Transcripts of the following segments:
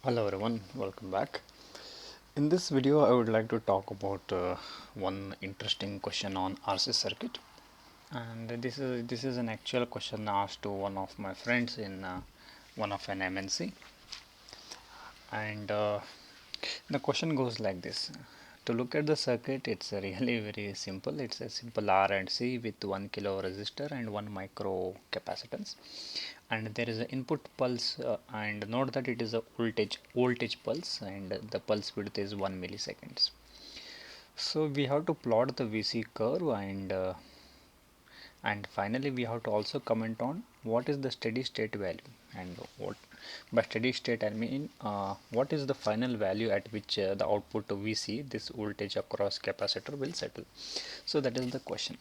Hello everyone, welcome back. In this video, I would like to talk about one interesting question on RC circuit, and this is an actual question asked to one of my friends in one of an MNC, and the question goes like this: to look at the circuit, it's really very simple. It's a simple R and C with 1 kilo resistor and 1 micro capacitance, and there is an input pulse, and note that it is a voltage pulse, and the pulse width is 1 milliseconds. So we have to plot the VC curve, and finally we have to also comment on what is the steady state value, and what by steady state I mean what is the final value at which the output of VC, this voltage across capacitor, will settle. So that is the question.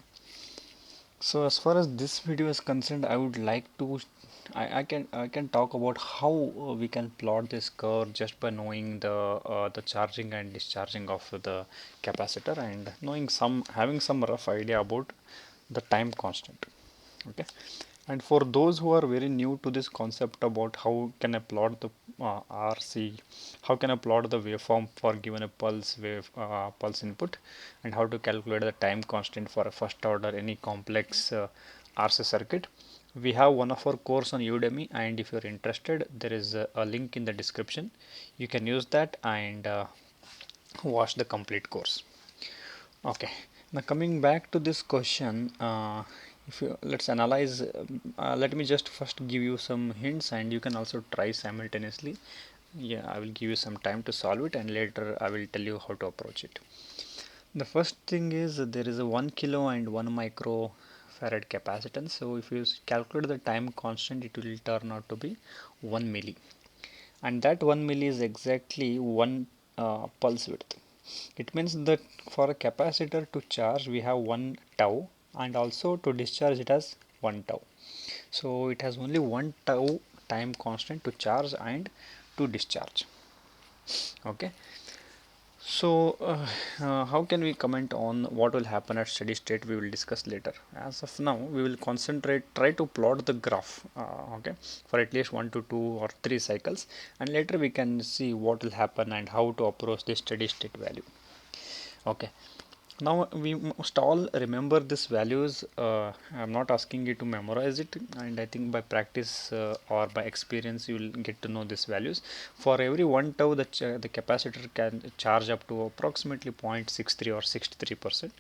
So as far as this video is concerned, I would like to I can talk about how we can plot this curve just by knowing the charging and discharging of the capacitor, and knowing some having some rough idea about the time constant. Okay, and for those who are very new to this concept about how can I plot the RC, how can I plot the waveform for given a pulse input, and how to calculate the time constant for a first order any complex RC circuit, we have one of our course on Udemy, and if you're interested, there is a link in the description. You can use that and watch the complete course. Okay, now coming back to this question, if you let's analyze. Let me just first give you some hints, and you can also try simultaneously. Yeah, I will give you some time to solve it, and later I will tell you how to approach it. The first thing is there is a 1 kilo and 1 microfarad capacitance. So if you calculate the time constant, it will turn out to be 1 milli, and that 1 milli is exactly one pulse width. It means that for a capacitor to charge, we have 1 tau, and also to discharge it has 1 tau. So it has only 1 tau time constant to charge and to discharge. Okay. So how can we comment on what will happen at steady state? We will discuss later. As of now, we will try to plot the graph, okay, for at least 1 to 2 or 3 cycles, and later we can see what will happen and how to approach the steady state value. Okay, now we must all remember these values. I'm not asking you to memorize it, and I think by practice or by experience you will get to know these values. For every 1 tau, the capacitor can charge up to approximately 0.63 or 63%.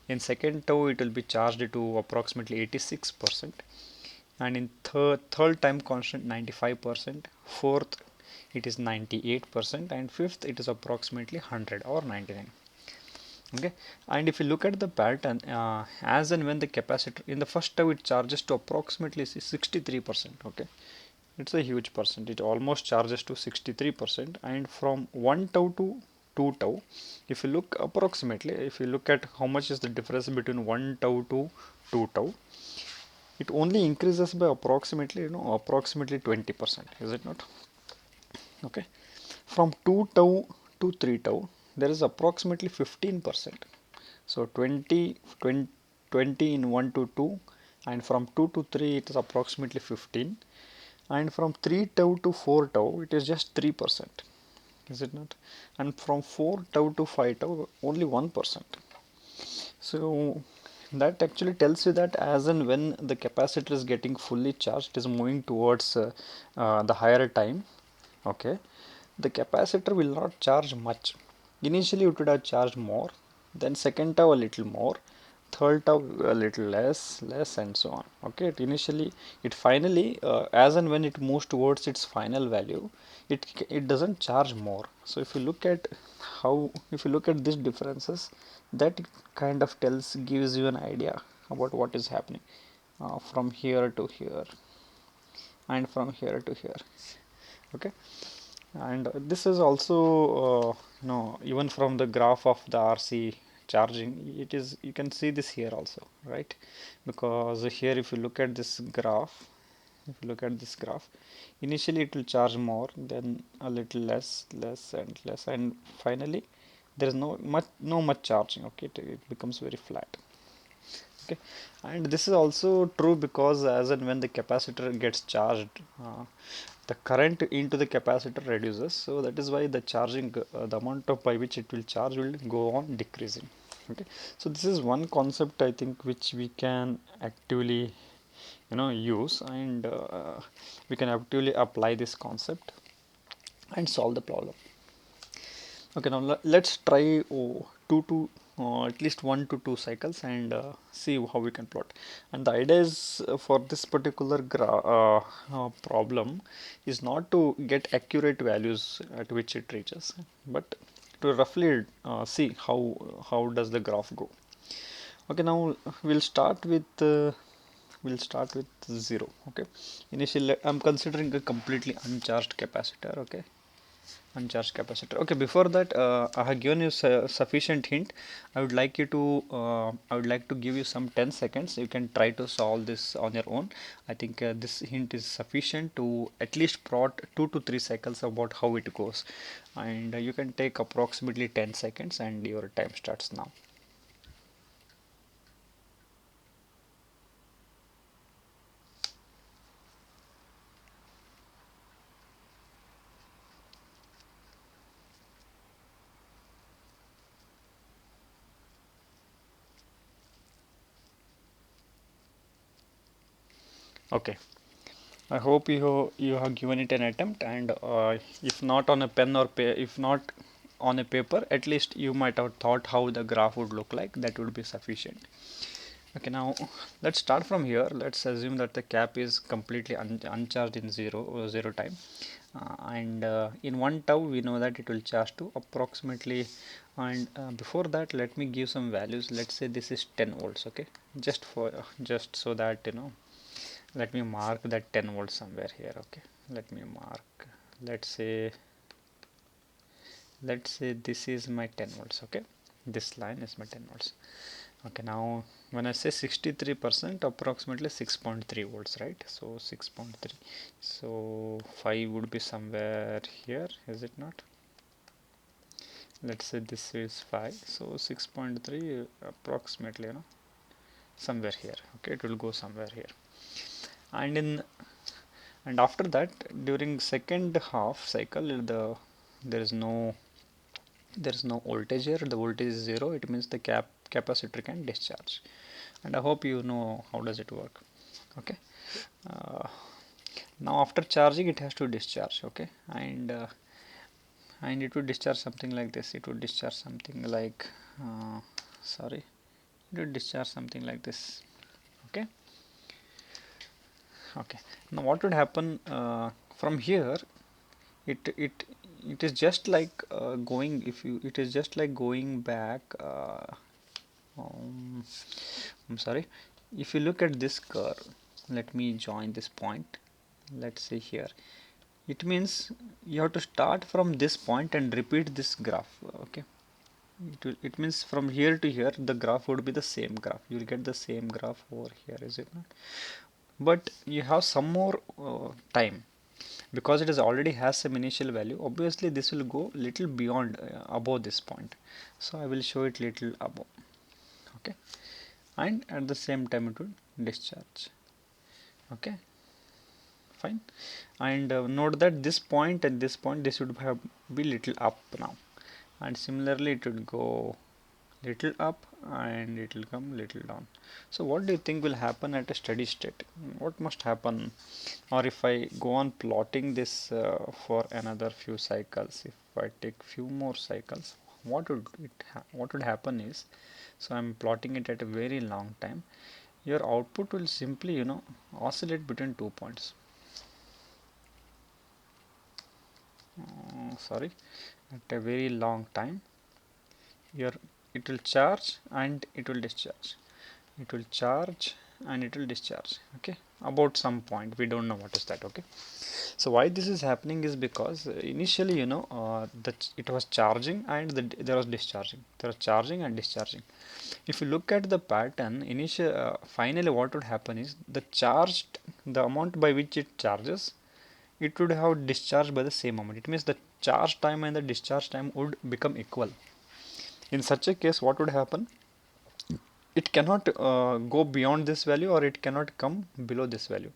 In second tau, it will be charged to approximately 86%, and in third time constant 95%, fourth it is 98%, and fifth it is approximately 100 or 99. Okay, and if you look at the pattern, as and when the capacitor in the first tau, it charges to approximately 63%. Okay, it's a huge percentage, almost charges to 63%, and from 1 tau to 2 tau, if you look approximately, if you look at how much is the difference between 1 tau to 2 tau, it only increases by approximately, approximately 20%, is it not? Okay, from 2 tau to 3 tau, there is approximately 15%. So 20 in 1 to 2, and from 2 to 3 it is approximately 15, and from 3 tau to 4 tau it is just 3%, is it not? And from 4 tau to 5 tau only 1%. So that actually tells you that as and when the capacitor is getting fully charged, it is moving towards the higher time. Okay, the capacitor will not charge much. Initially it would have charged more, then second tau a little more, third tau a little less, and so on. Okay, it finally, as and when it moves towards its final value, it doesn't charge more. So if you look at these differences, that kind of gives you an idea about what is happening from here to here and from here to here. Okay, and this is also even from the graph of the RC charging, it is, you can see this here also, right? Because here if you look at this graph, initially it will charge more, then a little less and less, and finally there is no much charging. Okay, it becomes very flat. Okay, and this is also true because as and when the capacitor gets charged, the current into the capacitor reduces, so that is why the charging the amount of by which it will charge will go on decreasing. Okay, so this is one concept I think which we can actively use, and we can actively apply this concept and solve the problem. Okay, now let's try two to at least 1 to 2 cycles and see how we can plot. And the idea is for this particular problem is not to get accurate values at which it reaches, but to roughly see how does the graph go. Okay, now we'll start with 0. Okay, initially I'm considering a completely uncharged capacitor. Okay, uncharged capacitor. Okay, before that I have given you sufficient hint. I would like to give you some 10 seconds. You can try to solve this on your own. I think this hint is sufficient to at least plot 2 to 3 cycles about how it goes, and you can take approximately 10 seconds and your time starts now. Okay, I hope you have given it an attempt, and if not on a pen or if not on a paper, at least you might have thought how the graph would look like. That would be sufficient. Okay, now let's start from here. Let's assume that the cap is completely uncharged in zero time, and in 1 tau we know that it will charge to approximately. And before that, let me give some values. Let's say this is 10 volts. Okay, just so that let me mark that 10 volts somewhere here. Okay, let me mark, let's say this is my 10 volts. Okay, this line is my 10 volts. Okay, now when I say 63%, approximately 6.3 volts, right? So 6.3, so 5 would be somewhere here, is it not? Let's say this is 5, so 6.3 approximately, somewhere here. Okay, it will go somewhere here. And after that, during second half cycle, there is no voltage here. The voltage is 0. It means the capacitor can discharge. And I hope you know how does it work. Okay, uh, now after charging it has to discharge. Okay, and it would discharge something like this. It would discharge something like sorry, it would discharge something like this. Okay, okay, now what would happen from here? It is just like going, if you it is just like going back, um, I'm sorry, if you look at this curve, let me join this point, let's say here, it means you have to start from this point and repeat this graph. Okay, it means from here to here the graph would be the same graph. You will get the same graph over here, is it not? But you have some more time, because it is already has some initial value. Obviously this will go little beyond above this point, so I will show it little above. Okay, and at the same time it will discharge. Okay, fine. And note that this point and this point, this would have be little up now, and similarly it would go little up and it will come little down. So what do you think will happen at a steady state? What must happen? Or if I go on plotting this for another few cycles, if I take few more cycles, what would happen is, so I'm plotting it at a very long time, your output will simply oscillate between 2 points. Sorry, at a very long time, your it will charge and it will discharge, it will charge and it will discharge. Okay, about some point, we don't know what is that. Okay, so why this is happening is because initially that it was charging and there was discharging, there was charging and discharging. If you look at the pattern, finally what would happen is the amount by which it charges, it would have discharged by the same amount. It means the charge time and the discharge time would become equal. In such a case, what would happen? It cannot go beyond this value, or it cannot come below this value.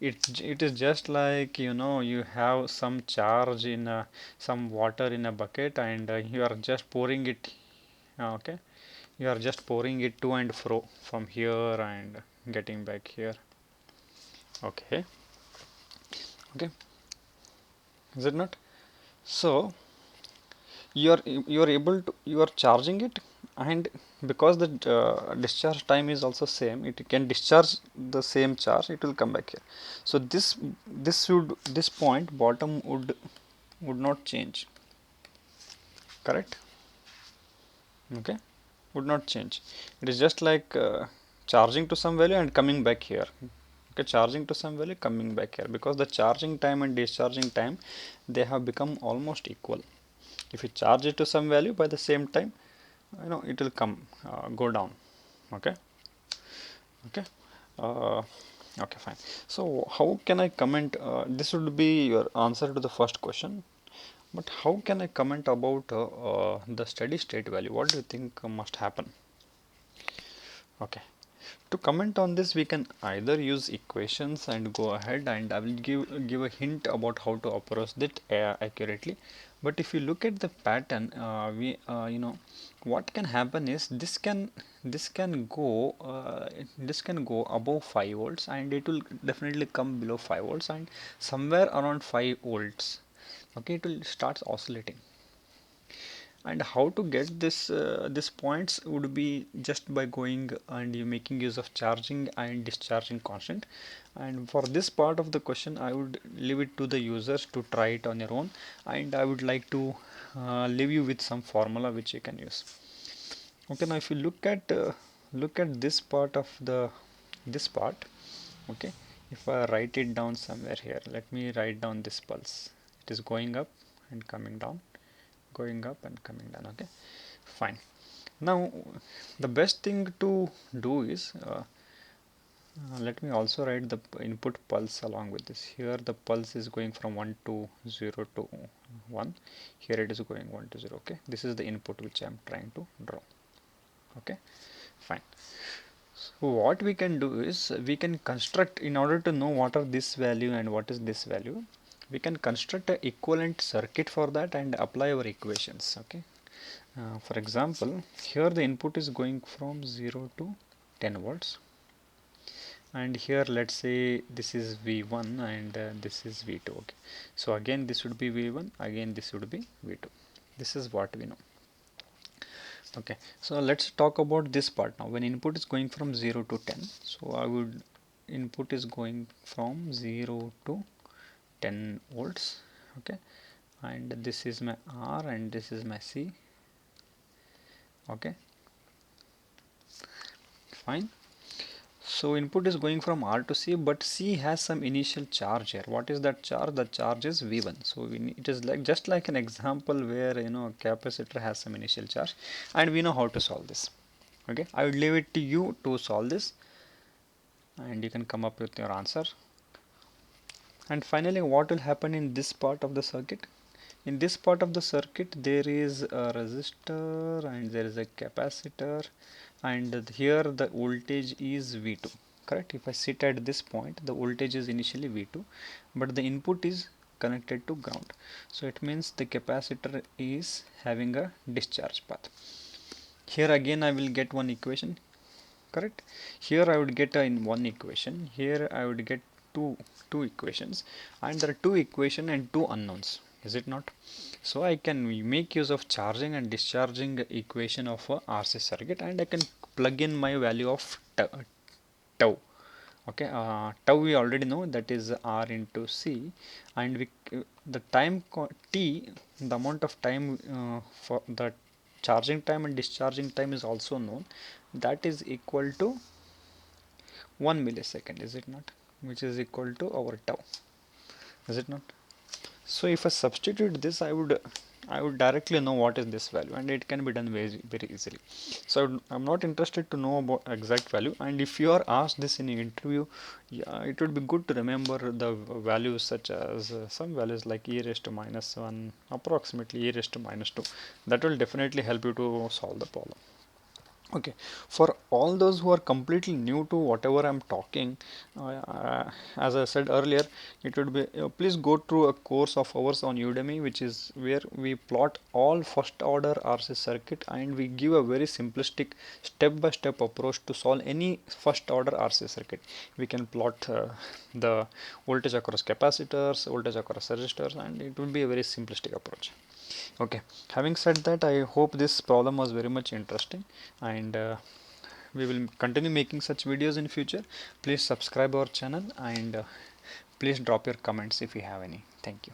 it is just like, you know, you have some charge in some water in a bucket, and you are just pouring it. Okay, you are just pouring it to and fro from here and getting back here. Okay, okay, is it not? So you are able to, you are charging it, and because the discharge time is also same, it can discharge the same charge, it will come back here. So this point bottom would not change, correct? Okay, would not change. It is just like charging to some value and coming back here. Okay, charging to some value, coming back here, because the charging time and discharging time, they have become almost equal. If you charge it to some value, by the same time, you know, it will come go down. Okay, okay, uh, okay, fine. So how can I comment, this would be your answer to the first question, but how can I comment about the steady state value? What do you think must happen? Okay, to comment on this, we can either use equations and go ahead, and I will give a hint about how to approach that accurately. But if you look at the pattern, we you know, what can happen is this can go above 5 volts, and it will definitely come below 5 volts, and somewhere around 5 volts, okay, it will start oscillating. And how to get this points would be just by going and you making use of charging and discharging constant. And for this part of the question, I would leave it to the users to try it on your own, and I would like to leave you with some formula which you can use. Okay, now if you look at this part of the this part, okay, if I write it down somewhere here, let me write down this pulse. It is going up and coming down, going up and coming down. Okay, fine. Now the best thing to do is let me also write the input pulse along with this. Here the pulse is going from 1 to 0 to 1. Here it is going 1 to 0. Okay, this is the input which I am trying to draw. Okay, fine. So what we can do is we can construct, in order to know what are this value and what is this value, we can construct a equivalent circuit for that and apply our equations. Okay, for example, here the input is going from 0 to 10 volts, and here let's say this is V1 and this is V2. Okay, so again this would be V1, again this would be V2. This is what we know. Okay, so let's talk about this part now. When input is going from 0 to 10, so I would, input is going from 0 to 10 volts. Okay, and this is my R and this is my C. Okay, fine. So input is going from R to C, but C has some initial charge here. What is that charge? The charge is V1. So it is like just like an example where, you know, capacitor has some initial charge, and we know how to solve this. Okay, I would leave it to you to solve this, and you can come up with your answer. And finally, what will happen in this part of the circuit? In this part of the circuit, there is a resistor and there is a capacitor, and here the voltage is V2. Correct? If I sit at this point, the voltage is initially V2, but the input is connected to ground. So it means the capacitor is having a discharge path. Here again I will get one equation, correct? Here I would get in one equation, here I would get two equations, and there are two equation and two unknowns, is it not? So I can make use of charging and discharging equation of a RC circuit, and I can plug in my value of tau. Okay, tau we already know, that is R into C, and we the time t, the amount of time for the charging time and discharging time is also known, that is equal to 1 millisecond, is it not? Which is equal to our tau, is it not? So if I substitute this, I would directly know what is this value, and it can be done very easily. So I'm not interested to know about exact value, and if you are asked this in an interview, yeah, it would be good to remember the values, such as some values like e raised to minus 1, approximately e raised to minus 2. That will definitely help you to solve the problem. Okay, for all those who are completely new to whatever I'm talking, as I said earlier, it would be please go through a course of ours on Udemy, which is where we plot all first order RC circuit and we give a very simplistic step-by-step approach to solve any first order RC circuit. We can plot the voltage across capacitors, voltage across resistors, and it will be a very simplistic approach. Okay, having said that, I hope this problem was very much interesting, and we will continue making such videos in future. Please subscribe our channel, and please drop your comments if you have any. Thank you.